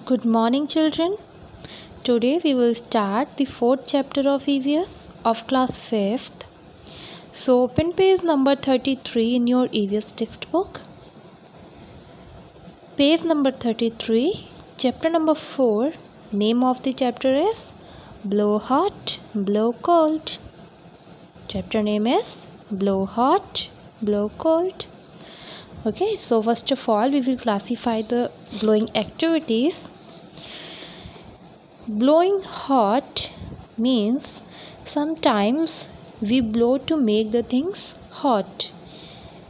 Good morning, children. Today we will start the fourth chapter of EVS of class 5th. So open page number 33 in your EVS textbook. Page number 33, chapter number 4. Name of the chapter is Blow Hot, Blow Cold. Chapter name is Blow Hot, Blow Cold. Okay, so first of all we will classify the blowing activities. Blowing hot means sometimes we blow to make the things hot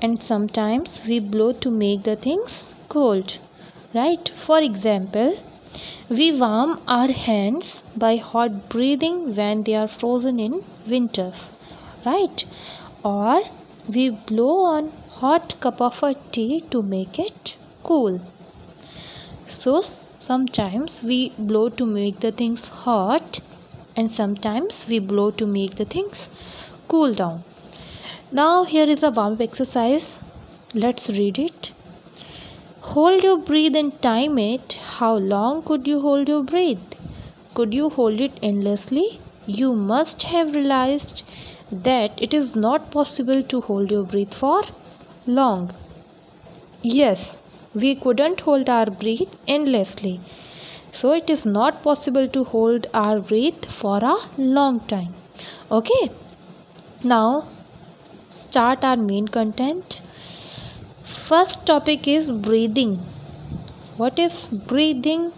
and sometimes we blow to make the things cold, right? For example, we warm our hands by hot breathing when they are frozen in winters, right? Or we blow on hot cup of a tea to make it cool. So sometimes we blow to make the things hot and sometimes we blow to make the things cool down. Now here is a warm-up exercise. Let's read it. Hold your breath and time it. How long could you hold your breath? Could you hold it endlessly? You must have realized that it is not possible to hold your breath for long. Yes, we couldn't hold our breath endlessly. So it is not possible to hold our breath for a long time. Okay. Now start our main content. First topic is breathing. What is breathing?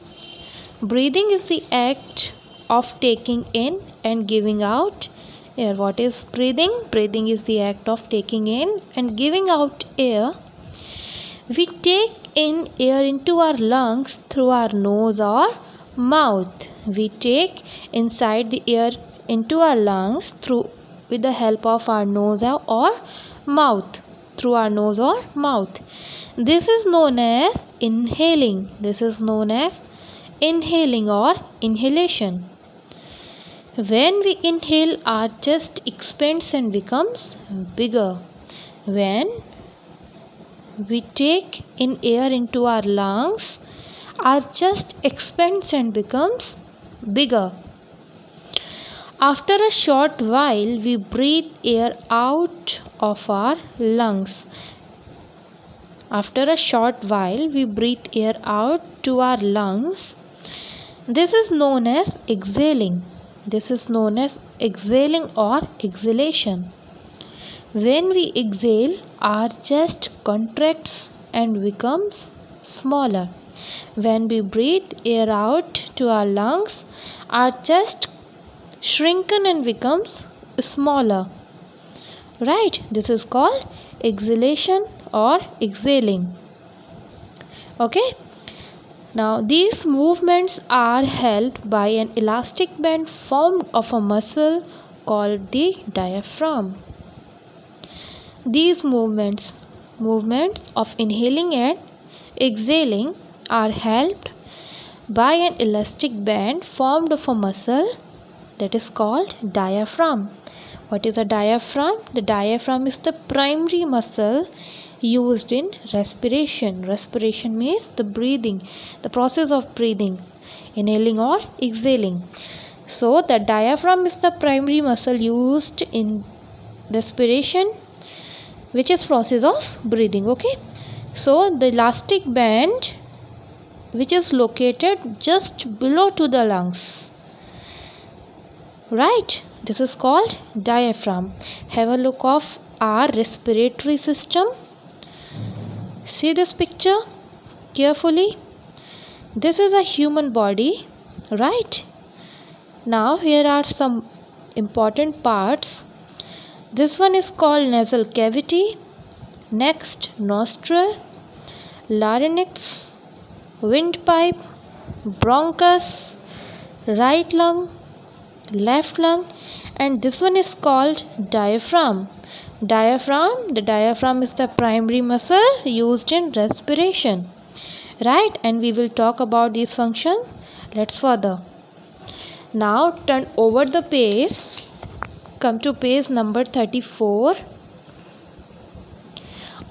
Breathing is the act of taking in and giving out air. What is breathing? Breathing is the act of taking in and giving out air. We take in air into our lungs through our nose or mouth. We take inside the air into our lungs through with the help of our nose or mouth. Through our nose or mouth. This is known as inhaling. This is known as inhaling or inhalation. When we inhale, our chest expands and becomes bigger. When we take in air into our lungs, our chest expands and becomes bigger. After a short while, we breathe air out of our lungs. After a short while, we breathe air out to our lungs. This is known as exhaling. This is known as exhaling or exhalation. When we exhale, our chest contracts and becomes smaller. When we breathe air out to our lungs, our chest shrinks and becomes smaller. Right? This is called exhalation or exhaling. Okay? Now these movements are helped by an elastic band formed of a muscle called the diaphragm. These movements of inhaling and exhaling are helped by an elastic band formed of a muscle that is called diaphragm. What is a diaphragm? The diaphragm is the primary muscle used in respiration. Respiration means the breathing, the process of breathing, inhaling or exhaling. So the diaphragm is the primary muscle used in respiration, which is process of breathing. Okay. So the elastic band, which is located just below to the lungs. Right? This is called diaphragm. Have a look of our respiratory system. See this picture carefully. This is a human body, right? Now here are some important parts. This one is called nasal cavity. Next, nostril, larynx, windpipe, bronchus, right lung, left lung, and this one is called diaphragm. The diaphragm is the primary muscle used in respiration, right? And we will talk about these functions. Let's further. Now turn over the page. Come to page number 34.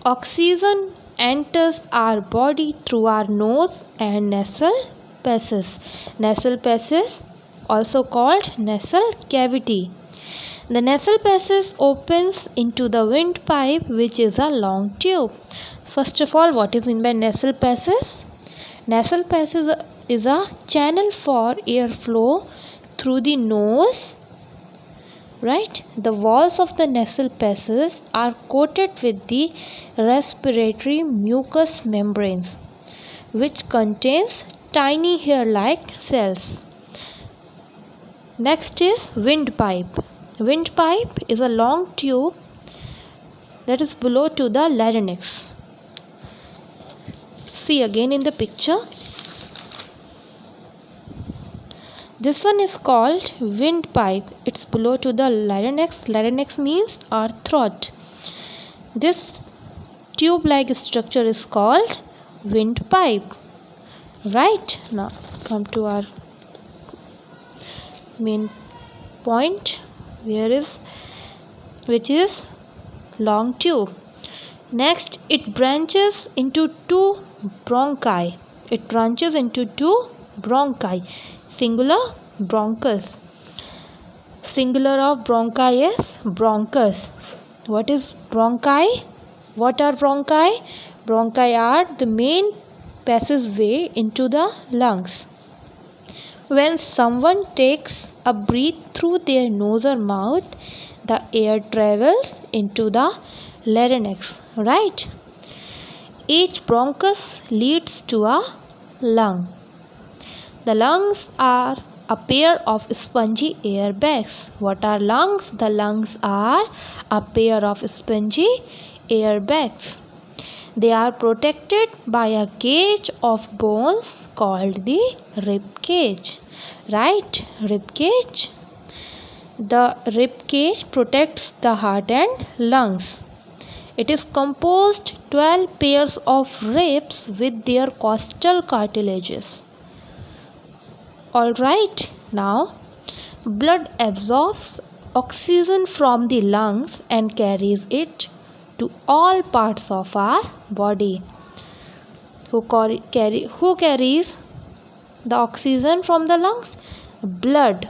Oxygen enters our body through our nose and nasal passages. Nasal passage, also called nasal cavity. The nasal passage opens into the windpipe, which is a long tube. First of all, what is meant by nasal passage? Nasal passage is a channel for airflow through the nose. Right? The walls of the nasal passage are coated with the respiratory mucous membranes, which contains tiny hair-like cells. Next is windpipe. Windpipe is a long tube that is below to the larynx. See again in the picture. This one is called windpipe. It's below to the larynx. Larynx means our throat. This tube-like structure is called windpipe. Right? Now come to our main point, which is long tube. Next, it branches into two bronchi. Singular, bronchus. Singular of bronchi is bronchus. What is bronchi? What are bronchi? Bronchi are the main passageway into the lungs. When someone takes a breath through their nose or mouth, the air travels into the larynx, right? Each bronchus leads to a lung. The lungs are a pair of spongy air bags. What are lungs? The lungs are a pair of spongy air bags. They are protected by a cage of bones called the rib cage. Right? Rib cage. The rib cage protects the heart and lungs. It is composed 12 pairs of ribs with their costal cartilages. Alright, now blood absorbs oxygen from the lungs and carries it to all parts of our body. Who carries the oxygen from the lungs? Blood.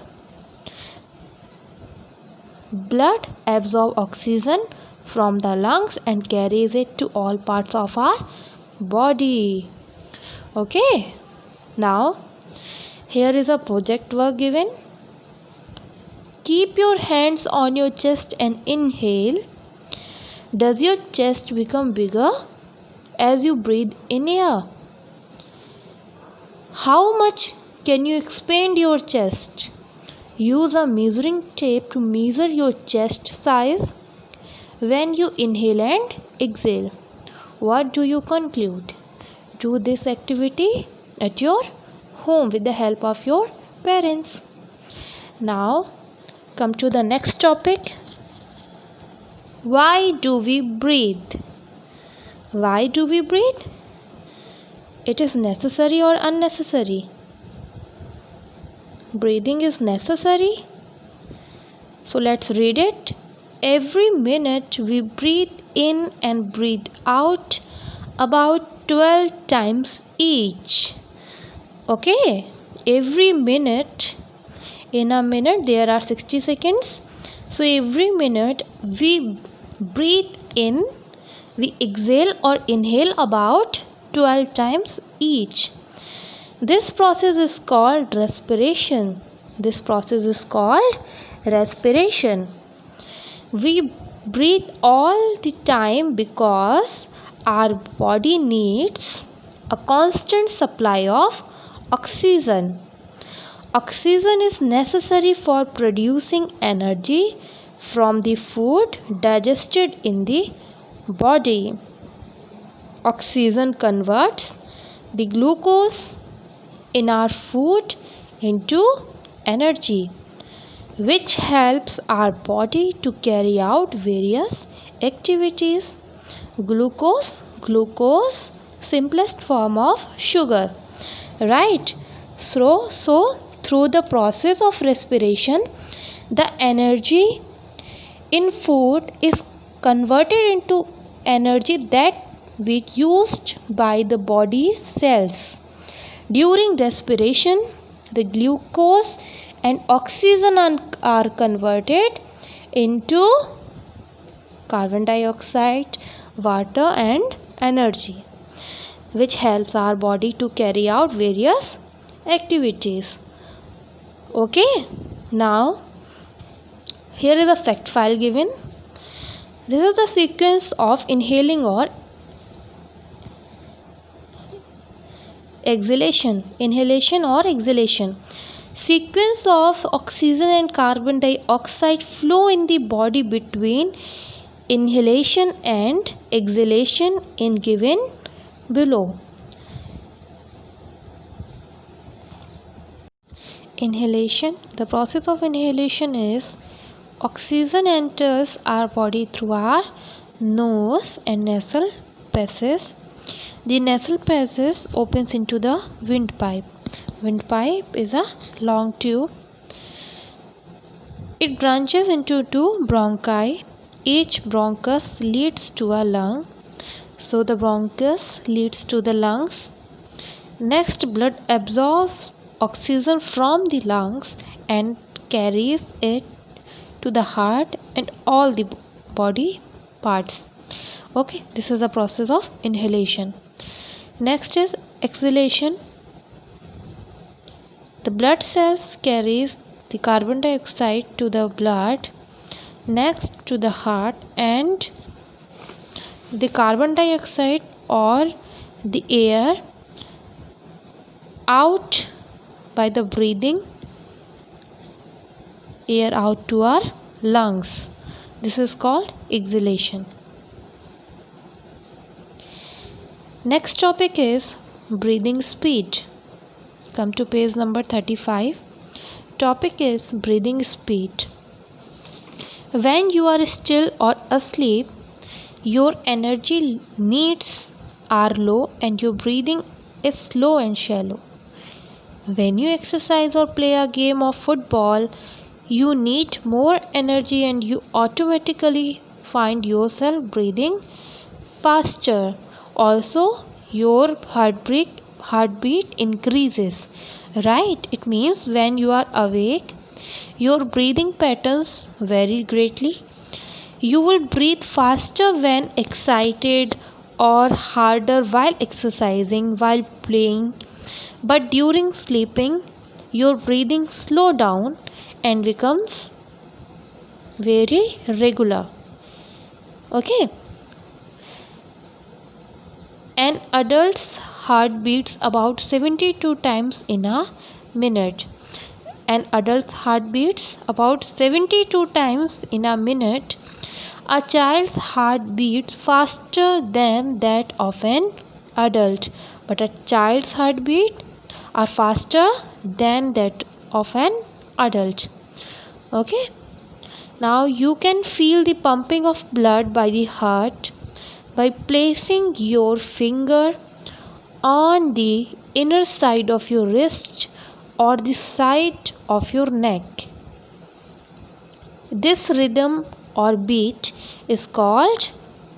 Blood absorbs oxygen from the lungs and carries it to all parts of our body. Okay, now here is a project work given. Keep your hands on your chest and inhale. Does your chest become bigger as you breathe in air? How much can you expand your chest? Use a measuring tape to measure your chest size when you inhale and exhale. What do you conclude? Do this activity at your home with the help of your parents. Now come to the next topic. Why do we breathe? Why do we breathe? It is necessary or unnecessary? Breathing is necessary. So let's read it. Every minute we breathe in and breathe out about 12 times each. Okay, every minute, in a minute there are 60 seconds. So every minute we breathe in, we exhale or inhale about 12 times each. This process is called respiration. This process is called respiration. We breathe all the time because our body needs a constant supply of oxygen. Oxygen is necessary for producing energy from the food digested in the body. Oxygen converts the glucose in our food into energy, which helps our body to carry out various activities. Glucose, simplest form of sugar, right? So through the process of respiration, the energy in food is converted into energy that we used by the body's cells. During respiration, the glucose and oxygen are converted into carbon dioxide, water, and energy, which helps our body to carry out various activities. Okay, now here is a fact file given. This is the sequence of inhaling or exhalation. Inhalation or exhalation. Sequence of oxygen and carbon dioxide flow in the body between inhalation and exhalation in given below. Inhalation. The process of inhalation is oxygen enters our body through our nose and nasal passages. The nasal passage opens into the windpipe. Windpipe is a long tube. It branches into two bronchi. Each bronchus leads to a lung. So the bronchus leads to the lungs. Next, blood absorbs oxygen from the lungs and carries it to the heart and all the body parts. Okay, this is the process of inhalation. Next is exhalation. The blood cells carries the carbon dioxide to the blood, next to the heart, and the carbon dioxide or the air out by the breathing, air out to our lungs. This is called exhalation. Next topic is breathing speed. Come to page number 35. Topic is breathing speed. When you are still or asleep, your energy needs are low and your breathing is slow and shallow. When you exercise or play a game of football, you need more energy and you automatically find yourself breathing faster. Also, your heartbeat increases, right? It means when you are awake, your breathing patterns vary greatly. You will breathe faster when excited or harder while exercising, while playing, but during sleeping, your breathing slows down and becomes very regular. Okay. An adult's heart beats about 72 times in a minute. An adult's heart beats about 72 times in a minute. A child's heart beats faster than that of an adult, but a child's heartbeat are faster than that of an adult. Okay. Now you can feel the pumping of blood by the heart by placing your finger on the inner side of your wrist or the side of your neck. This rhythm or beat is called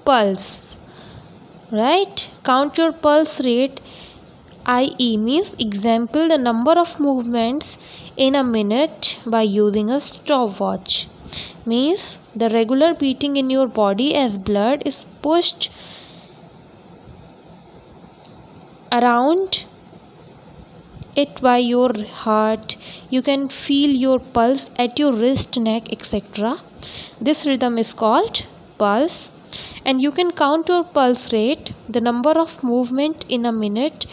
pulse. Right? Count your pulse rate. IE means example the number of movements in a minute by using a stopwatch. Means the regular beating in your body as blood is pushed around it by your heart. You can feel your pulse at your wrist, neck, etc. This rhythm is called pulse, and you can count your pulse rate, the number of movement in a minute,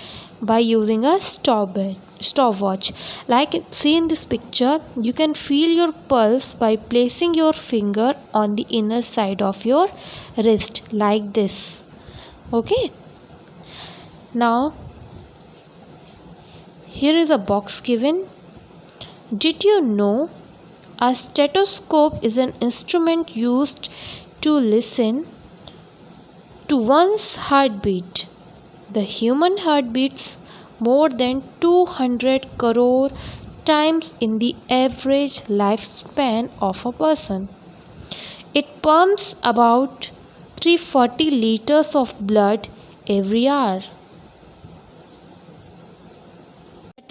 by using a stopwatch. Like see in this picture, you can feel your pulse by placing your finger on the inner side of your wrist like this. Okay. Now here is a box given. Did you know a stethoscope is an instrument used to listen to one's heartbeat? The human heart beats more than 200 crore times in the average lifespan of a person. It pumps about 340 liters of blood every hour.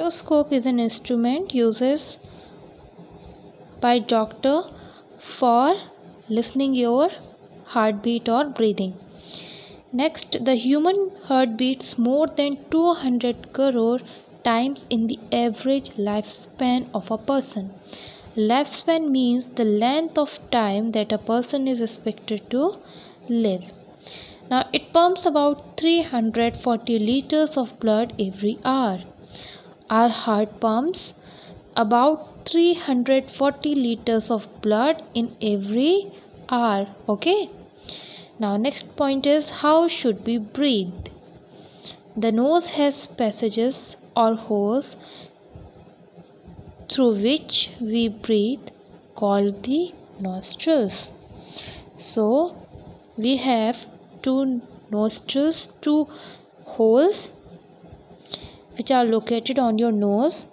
stethoscope is an instrument used by doctor for listening your heartbeat or breathing. Next, the human heart beats more than 200 crore times in the average lifespan of a person. Lifespan means the length of time that a person is expected to live. Now, it pumps about 340 liters of blood every hour. Our heart pumps about 340 liters of blood in every hour. Okay. Now, next point is, how should we breathe? The nose has passages or holes through which we breathe, called the nostrils. So, we have two nostrils, two holes which are located on your nose.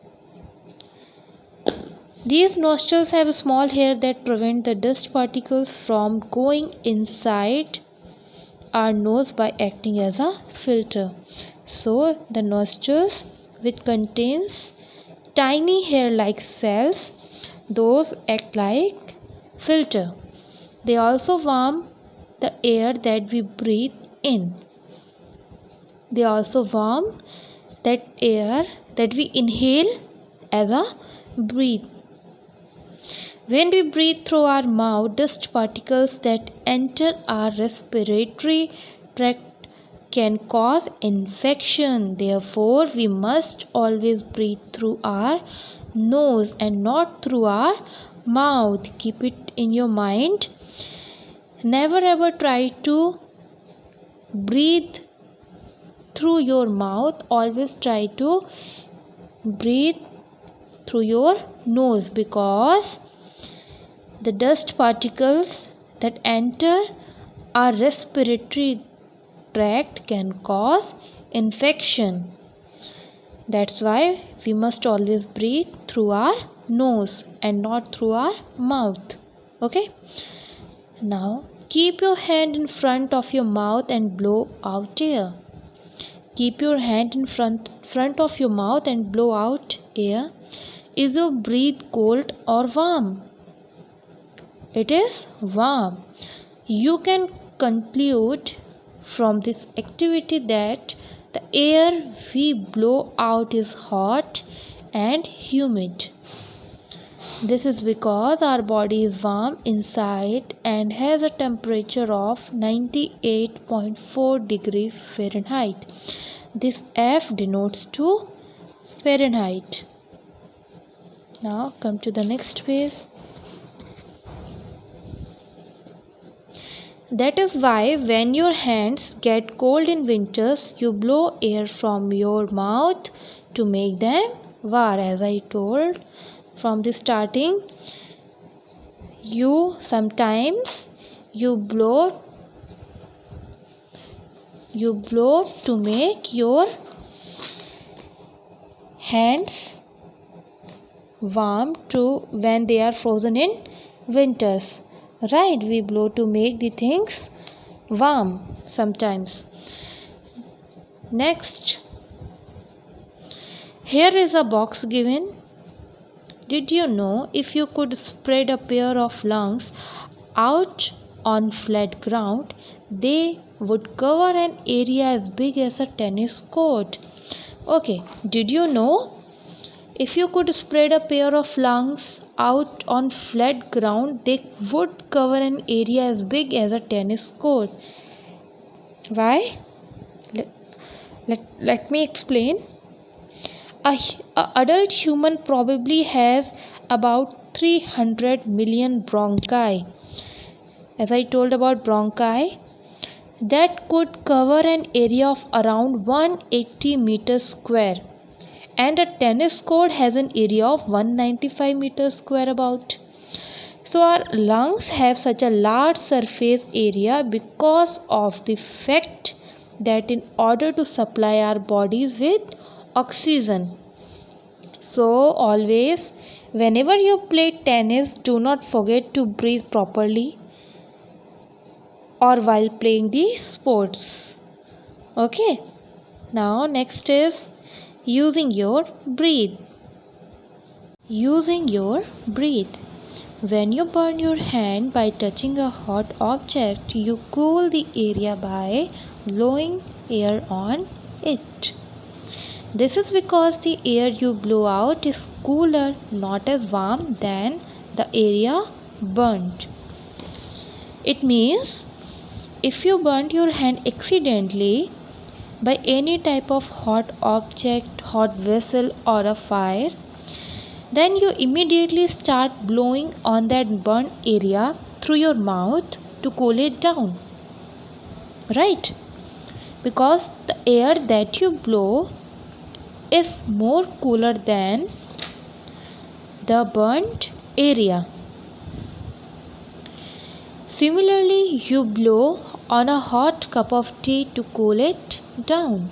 These nostrils have a small hair that prevent the dust particles from going inside our nose by acting as a filter. So the nostrils, which contains tiny hair-like cells, those act like filter. They also warm the air that we breathe in. They also warm that air that we inhale as a breath. When we breathe through our mouth, dust particles that enter our respiratory tract can cause infection. Therefore, we must always breathe through our nose and not through our mouth. Keep it in your mind. Never ever try to breathe through your mouth. Always try to breathe through your nose, because the dust particles that enter our respiratory tract can cause infection. That's why we must always breathe through our nose and not through our mouth. Okay? Now, keep your hand in front of your mouth and blow out air. Keep your hand in front of your mouth and blow out air. Is your breath cold or warm? It is warm. You can conclude from this activity that the air we blow out is hot and humid. This is because our body is warm inside and has a temperature of 98.4 degrees Fahrenheit. This F denotes to Fahrenheit. Now come to the next page. That is why when your hands get cold in winters, you blow air from your mouth to make them warm. As I told from the starting, you blow to make your hands warm to when they are frozen in winters. Right, we blow to make the things warm sometimes. Next, here is a box given. Did you know if you could spread a pair of lungs out on flat ground, they would cover an area as big as a tennis court? Okay, did you know if you could spread a pair of lungs out on flat ground, they would cover an area as big as a tennis court? Why? Let me explain. A adult human probably has about 300 million bronchi. As I told about bronchi, that could cover an area of around 180 meters square. And a tennis court has an area of 195 meters square about. So our lungs have such a large surface area because of the fact that in order to supply our bodies with oxygen. So always, whenever you play tennis, do not forget to breathe properly or while playing the sports. Okay. Now next is, Using your breath. Using your breath. When you burn your hand by touching a hot object, you cool the area by blowing air on it. This is because the air you blow out is cooler, not as warm than the area burnt. It means if you burnt your hand accidentally by any type of hot object, hot vessel, or a fire, then you immediately start blowing on that burnt area through your mouth to cool it down. Right? Because the air that you blow is more cooler than the burnt area. Similarly, you blow on a hot cup of tea to cool it down.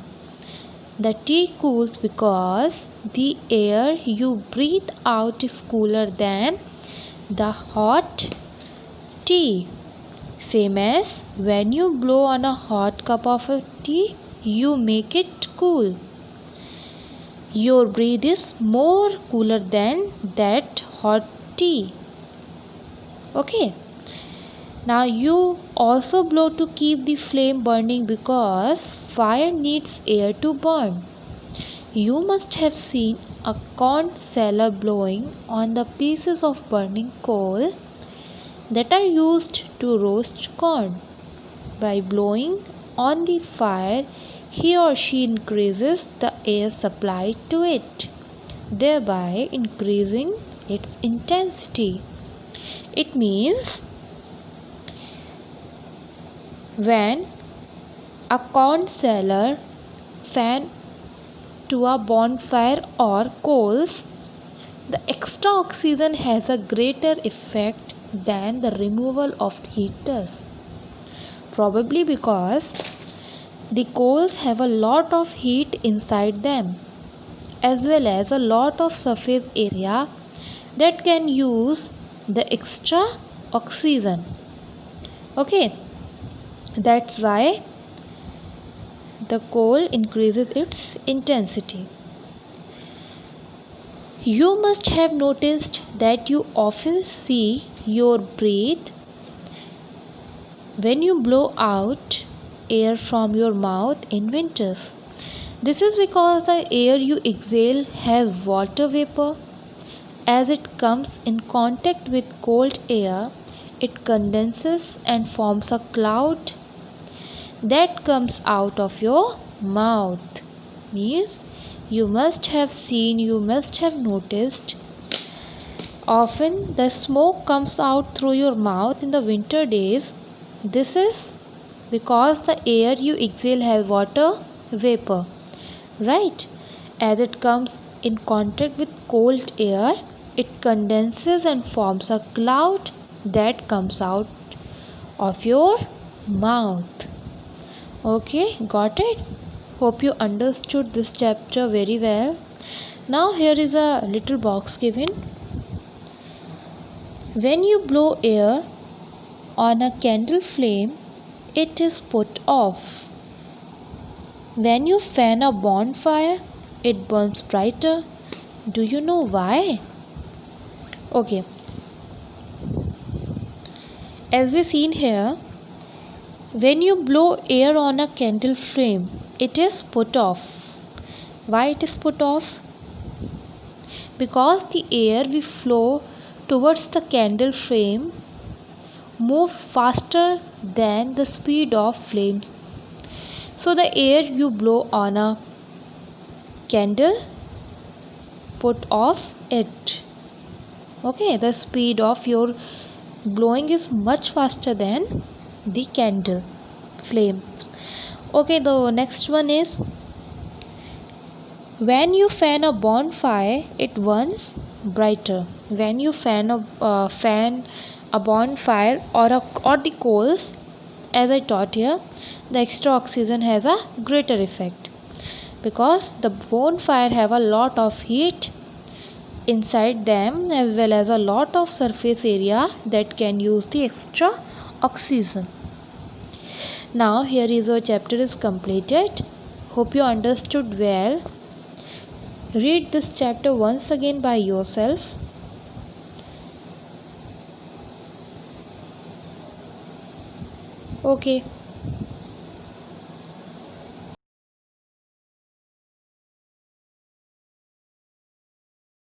The tea cools because the air you breathe out is cooler than the hot tea. Same as when you blow on a hot cup of tea, you make it cool. Your breath is more cooler than that hot tea. Okay. Now you also blow to keep the flame burning because fire needs air to burn. You must have seen a corn seller blowing on the pieces of burning coal that are used to roast corn. By blowing on the fire, he or she increases the air supply to it, thereby increasing its intensity. It means when a corn seller fan to a bonfire or coals, the extra oxygen has a greater effect than the removal of heat does. Probably because the coals have a lot of heat inside them, as well as a lot of surface area that can use the extra oxygen. Okay. That's why the coal increases its intensity. You must have noticed that you often see your breath when you blow out air from your mouth in winters. This is because the air you exhale has water vapor. As it comes in contact with cold air, it condenses and forms a cloud that comes out of your mouth. Means you must have noticed often the smoke comes out through your mouth in the winter days. This is because the air you exhale has water vapor, right? As it comes in contact with cold air, it condenses and forms a cloud that comes out of your mouth. Okay, got it? Hope you understood this chapter very well. Now here is a little box given. When you blow air on a candle flame, it is put off. When you fan a bonfire, it burns brighter. Do you know why? Okay. As we seen here, when you blow air on a candle flame, it is put off. Why it is put off? Because the air we flow towards the candle flame moves faster than the speed of flame. So the air you blow on a candle put off it. Okay, the speed of your blowing is much faster than the candle flame. Okay, the next one is when you fan a bonfire, it burns brighter. When you fan a bonfire or the coals, as I taught here, the extra oxygen has a greater effect because the bonfire have a lot of heat inside them as well as a lot of surface area that can use the extra oxygen. Now here is our chapter is completed. Hope you understood well. Read this chapter once again by yourself. Okay.